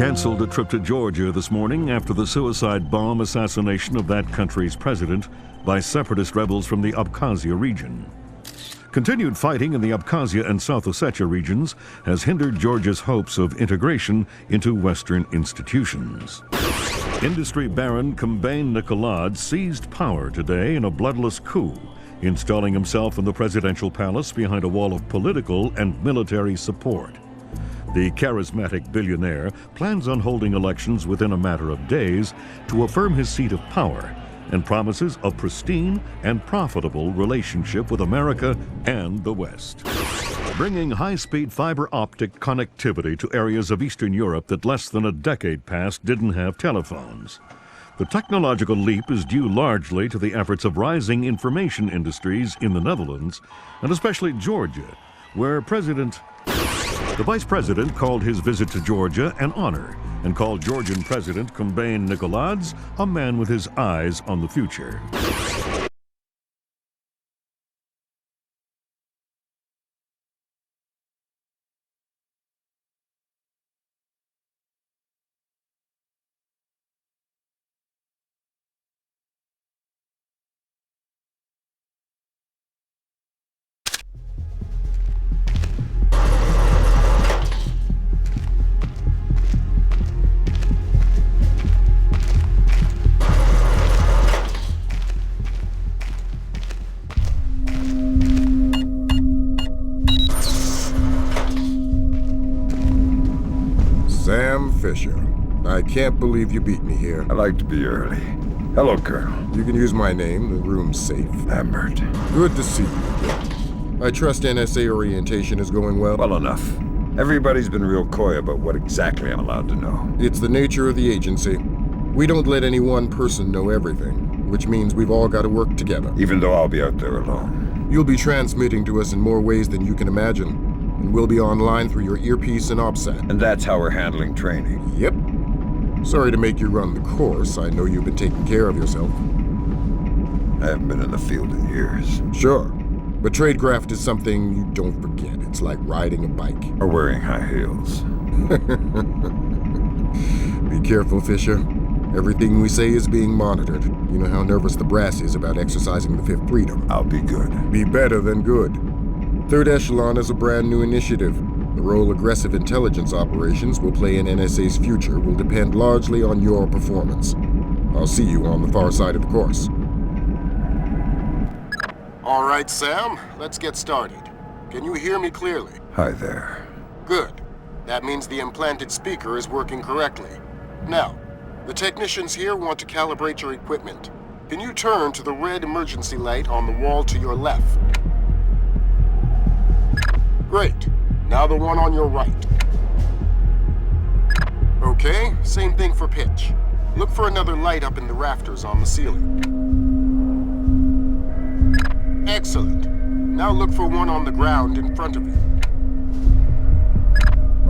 canceled a trip to Georgia this morning after the suicide bomb assassination of that country's president by separatist rebels from the Abkhazia region. Continued fighting in the Abkhazia and South Ossetia regions has hindered Georgia's hopes of integration into Western institutions. Industry baron Kombain Nikolad seized power today in a bloodless coup, installing himself in the presidential palace behind a wall of political and military support. The charismatic billionaire plans on holding elections within a matter of days to affirm his seat of power and promises a pristine and profitable relationship with America and the West. Bringing high-speed fiber optic connectivity to areas of Eastern Europe that less than a decade past didn't have telephones. The technological leap is due largely to the efforts of rising information industries in the Netherlands, and especially Georgia, where the Vice President called his visit to Georgia an honor and called Georgian President Kombain Nikolad a man with his eyes on the future. Sam Fisher. I can't believe you beat me here. I like to be early. Hello, Colonel. You can use my name. The room's safe. Lambert. Good to see you again. I trust NSA orientation is going well? Well enough. Everybody's been real coy about what exactly I'm allowed to know. It's the nature of the agency. We don't let any one person know everything, which means we've all got to work together. Even though I'll be out there alone. You'll be transmitting to us in more ways than you can imagine. And we'll be online through your earpiece and OPSAT. And that's how we're handling training. Yep. Sorry to make you run the course. I know you've been taking care of yourself. I haven't been in the field in years. Sure. But tradecraft is something you don't forget. It's like riding a bike. Or wearing high heels. Be careful, Fisher. Everything we say is being monitored. You know how nervous the brass is about exercising the Fifth Freedom. I'll be good. Be better than good. Third Echelon is a brand new initiative. The role aggressive intelligence operations will play in NSA's future will depend largely on your performance. I'll see you on the far side of the course. All right, Sam, let's get started. Can you hear me clearly? Hi there. Good. That means the implanted speaker is working correctly. Now, the technicians here want to calibrate your equipment. Can you turn to the red emergency light on the wall to your left? Great. Now the one on your right. Okay, same thing for pitch. Look for another light up in the rafters on the ceiling. Excellent. Now look for one on the ground in front of you.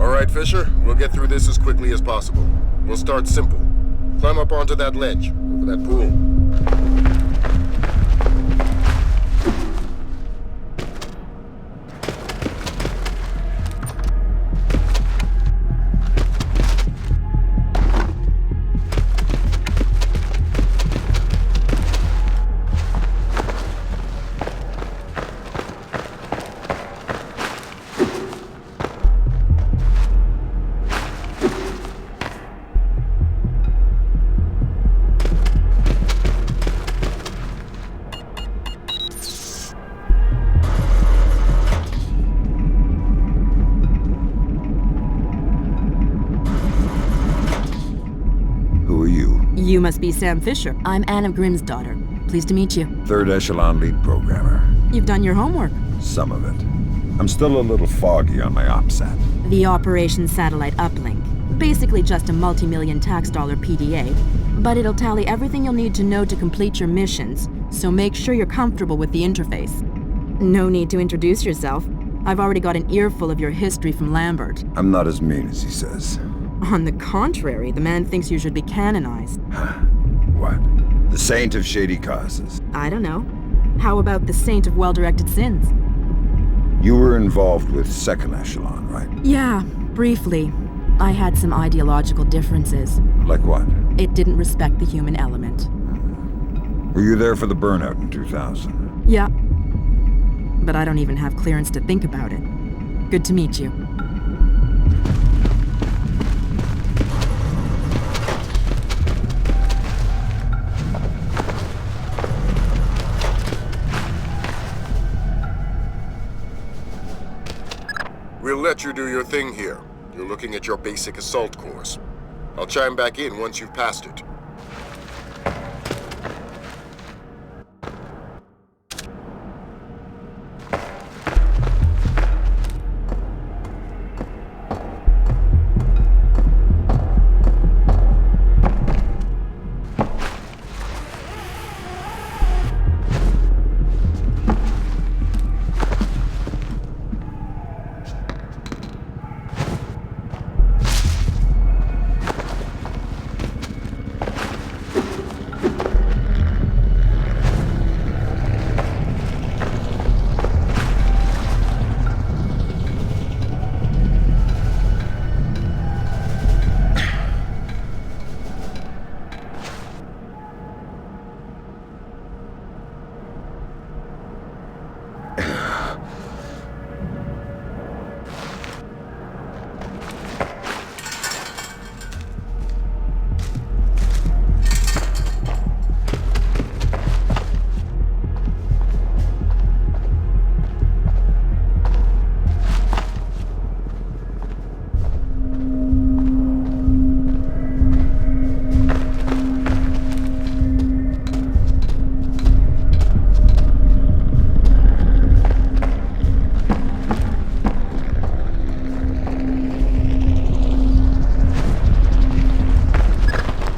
All right, Fisher, we'll get through this as quickly as possible. We'll start simple. Climb up onto that ledge, over that pool. You must be Sam Fisher. I'm Anna Grimm's daughter. Pleased to meet you. Third Echelon lead programmer. You've done your homework. Some of it. I'm still a little foggy on my OPSAT. The Operation Satellite Uplink. Basically just a multi-million tax dollar PDA. But it'll tally everything you'll need to know to complete your missions, so make sure you're comfortable with the interface. No need to introduce yourself. I've already got an earful of your history from Lambert. I'm not as mean as he says. On the contrary, the man thinks you should be canonized. What? The saint of shady causes? I don't know. How about the saint of well-directed sins? You were involved with Second Echelon, right? Yeah, briefly. I had some ideological differences. Like what? It didn't respect the human element. Were you there for the burnout in 2000? Yeah. But I don't even have clearance to think about it. Good to meet you. We'll let you do your thing here. You're looking at your basic assault course. I'll chime back in once you've passed it.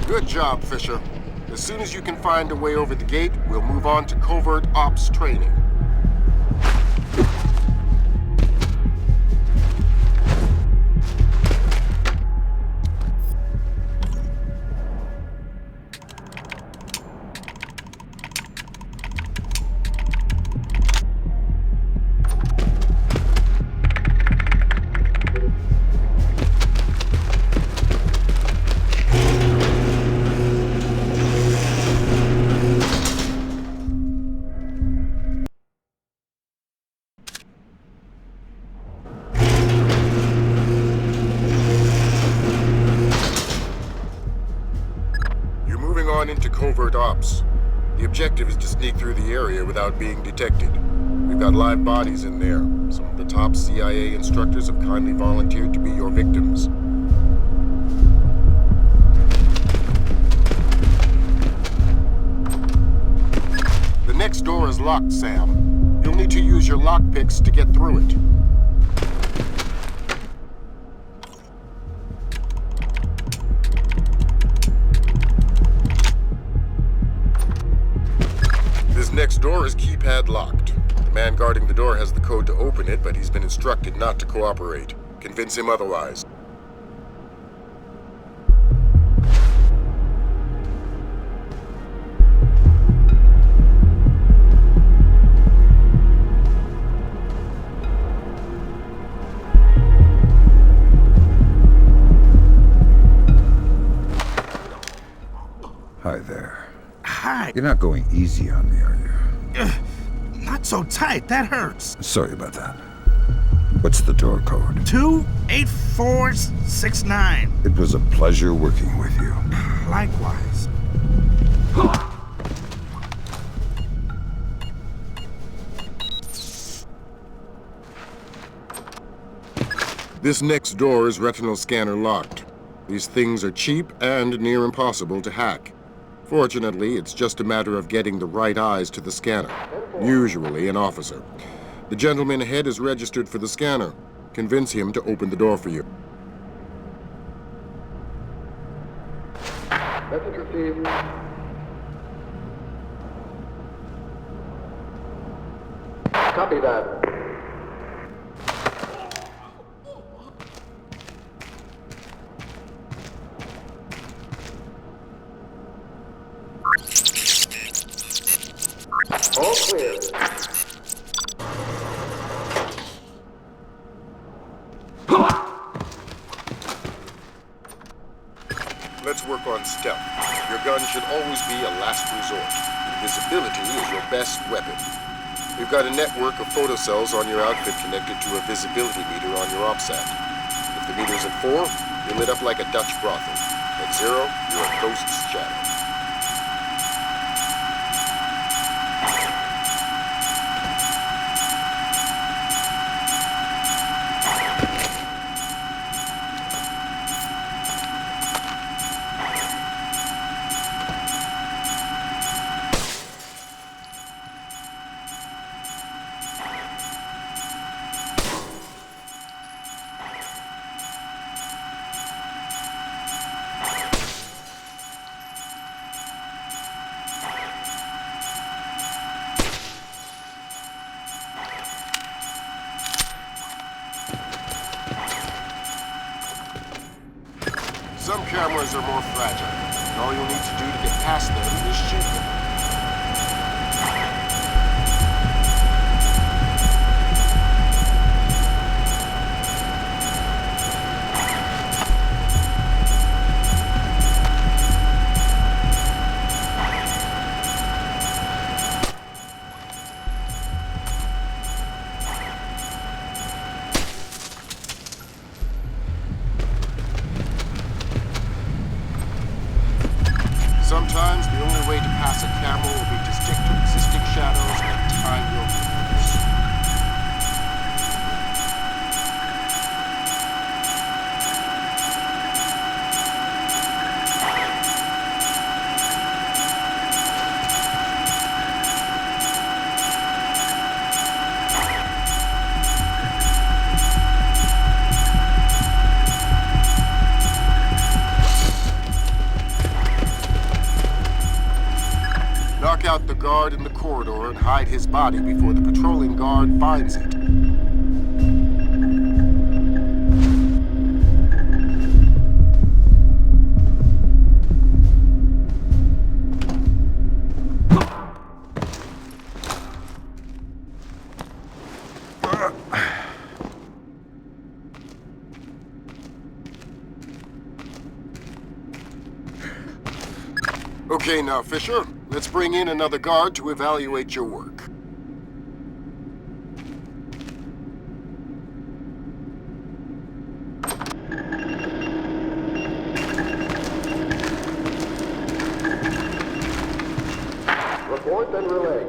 Good job, Fisher. As soon as you can find a way over the gate, we'll move on to covert ops training. Into covert ops. The objective is to sneak through the area without being detected. We've got live bodies in there. Some of the top CIA instructors have kindly volunteered to be your victims. The next door is locked, Sam. You'll need to use your lockpicks to get through it. Next door is keypad locked. The man guarding the door has the code to open it, but he's been instructed not to cooperate. Convince him otherwise. Hi there. Hi. You're not going easy on me, are you? Not so tight, that hurts. Sorry about that. What's the door code? 28469. It was a pleasure working with you. Likewise. This next door is retinal scanner locked. These things are cheap and near impossible to hack. Fortunately, it's just a matter of getting the right eyes to the scanner, usually an officer. The gentleman ahead is registered for the scanner. Convince him to open the door for you. Message received. Copy that. All clear. work on stealth. Your gun should always be a last resort. Invisibility is your best weapon. We've got a network of photocells on your outfit connected to a visibility meter on your OPSAT. If the meter's at 4, you're lit up like a Dutch brothel. At 0, you're a ghost's shadow. Some cameras are more fragile, and all you'll need to do to get past them is shoot them. Sometimes the only way to pass a camera will be to stick to existing shadows and time your moves. Knock out the guard in the corridor and hide his body before the patrolling guard finds it. Okay now, Fisher. Let's bring in another guard to evaluate your work. Report and relay.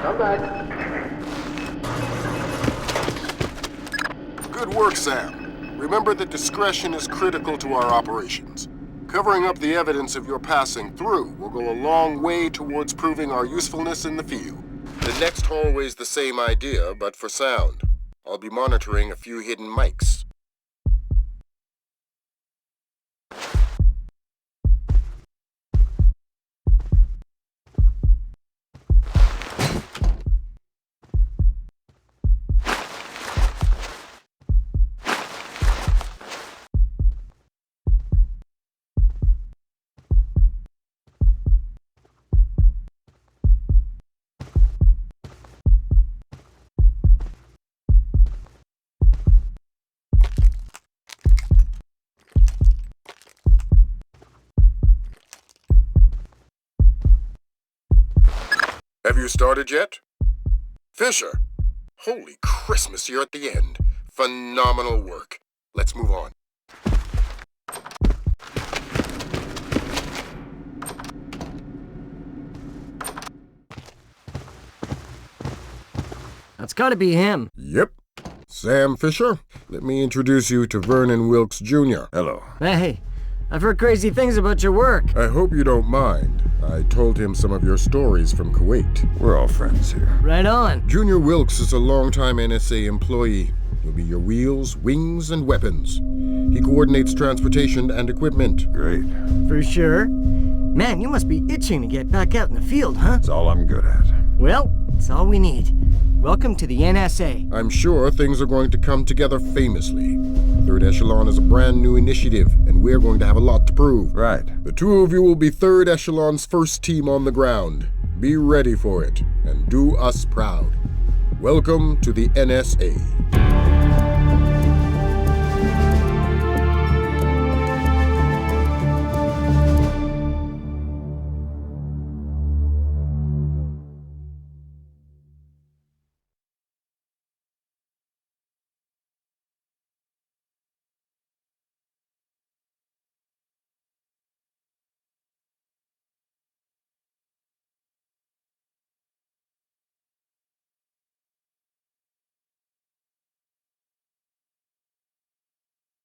Come back. Good work, Sam. Remember that discretion is critical to our operations. Covering up the evidence of your passing through will go a long way towards proving our usefulness in the field. The next hallway's the same idea, but for sound. I'll be monitoring a few hidden mics. Have you started yet? Fisher! Holy Christmas, you're at the end. Phenomenal work. Let's move on. That's gotta be him. Yep. Sam Fisher, let me introduce you to Vernon Wilkes Jr. Hello. Hey, I've heard crazy things about your work. I hope you don't mind. I told him some of your stories from Kuwait. We're all friends here. Right on. Junior Wilkes is a longtime NSA employee. He'll be your wheels, wings, and weapons. He coordinates transportation and equipment. Great. For sure. Man, you must be itching to get back out in the field, huh? That's all I'm good at. Well, it's all we need. Welcome to the NSA. I'm sure things are going to come together famously. Third Echelon is a brand new initiative, and we're going to have a lot to prove. Right. The two of you will be Third Echelon's first team on the ground. Be ready for it, and do us proud. Welcome to the NSA.